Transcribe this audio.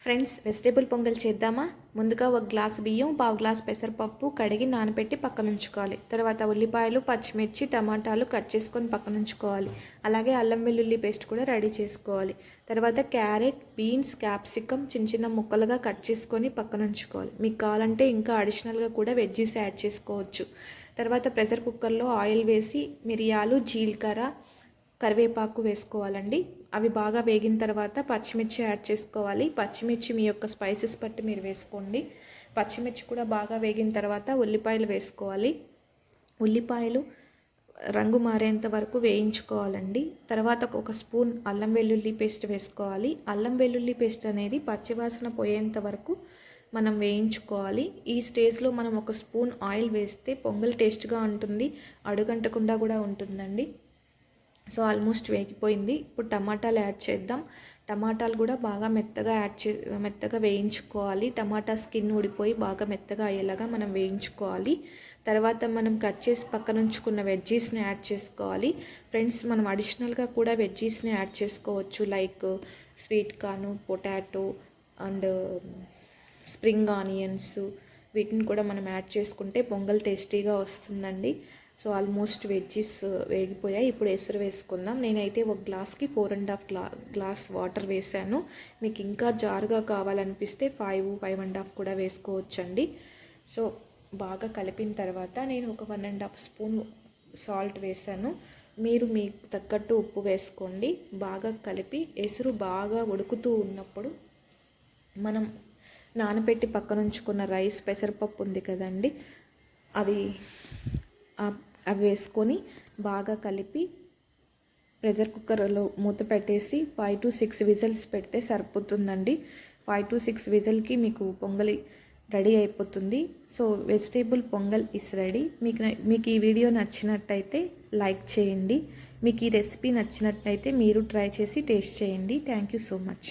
Friends, vegetable pongal చేద్దామా? ముందుగా ఒక గ్లాస్ బియ్యం, పావు గ్లాస్ పెసరపప్పు కడిగి నానబెట్టి పక్కన ఉంచుకోవాలి. తర్వాత ఉల్లిపాయలు, పచ్చిమిర్చి, టమాటాలు కట్ చేసుకొని పక్కన ఉంచుకోవాలి. అలాగే అల్లం వెల్లుల్లి పేస్ట్ కూడా రెడీ చేసుకోవాలి. తర్వాత క్యారెట్, బీన్స్, క్యాప్సికమ్ చిన్న చిన్న ముక్కలుగా కట్ చేసుకొని పక్కన ఉంచుకోవాలి. మీకు కావాలంటే ఇంకా అడిషనల్గా కూడా వెజ్జీస్ యాడ్ చేసుకోవచ్చు. తర్వాత ప్రెషర్ కుక్కర్లో ఆయిల్ వేసి మిరియాలు, జీలకర్ర, కరివేపాకు వేసుకోవాలండి. అవి బాగా వేగిన తర్వాత పచ్చిమిర్చి యాడ్ చేసుకోవాలి. పచ్చిమిర్చి మీ యొక్క స్పైసెస్ బట్టి మీరు వేసుకోండి. పచ్చిమిర్చి కూడా బాగా వేగిన తర్వాత ఉల్లిపాయలు వేసుకోవాలి. ఉల్లిపాయలు రంగు మారేంత వరకు వేయించుకోవాలండి. తర్వాత ఒక స్పూన్ అల్లం వెల్లుల్లి పేస్ట్ వేసుకోవాలి. అల్లం వెల్లుల్లి పేస్ట్ అనేది పచ్చివాసన పోయేంత వరకు మనం వేయించుకోవాలి. ఈ స్టేజ్లో మనం ఒక స్పూన్ ఆయిల్ వేస్తే పొంగల్ టేస్ట్గా ఉంటుంది, అడుగంటకుండా కూడా ఉంటుందండి. సో ఆల్మోస్ట్ వేగిపోయింది. ఇప్పుడు టమాటాలు యాడ్ చేద్దాం. టమాటాలు కూడా బాగా మెత్తగా వేయించుకోవాలి. టమాటా స్కిన్ ఊడిపోయి బాగా మెత్తగా అయ్యేలాగా మనం వేయించుకోవాలి. తర్వాత మనం కట్ చేసి పక్కన ఉంచుకున్న వెజ్జీస్ని యాడ్ చేసుకోవాలి. ఫ్రెండ్స్, మనం అడిషనల్గా కూడా వెజ్జీస్ని యాడ్ చేసుకోవచ్చు. Like sweet corn, potato and spring onions, వీటిని కూడా మనం యాడ్ చేసుకుంటే పొంగల్ టేస్టీగా వస్తుందండి. సో ఆల్మోస్ట్ వెజ్జీస్ వేగిపోయాయి. ఇప్పుడు ఎసరు వేసుకుందాం. నేనైతే ఒక గ్లాస్కి 4.5 గ్లాస్ వాటర్ వేసాను. మీకు ఇంకా జారుగా కావాలనిపిస్తే 5.5 కూడా వేసుకోవచ్చండి. సో బాగా కలిపిన తర్వాత నేను ఒక 1.5 స్పూన్ సాల్ట్ వేసాను. మీరు మీకు తగ్గట్టు ఉప్పు వేసుకోండి. బాగా కలిపి ఎసురు బాగా ఉడుకుతూ ఉన్నప్పుడు మనం నానబెట్టి పక్కన ఉంచుకున్న రైస్, పెసరపప్పు ఉంది కదండి, అవి వేసుకొని బాగా కలిపి ప్రెషర్ కుక్కర్లో మూత పెట్టేసి 5 to 6 విజిల్స్ పెడితే సరిపోతుందండి. 5 to 6 విజిల్కి మీకు పొంగలి రెడీ అయిపోతుంది. So vegetable pongal is ready. మీకు ఈ వీడియో నచ్చినట్టయితే లైక్ చేయండి. మీకు ఈ రెసిపీ నచ్చినట్టయితే మీరు ట్రై చేసి టేస్ట్ చేయండి. Thank you so much.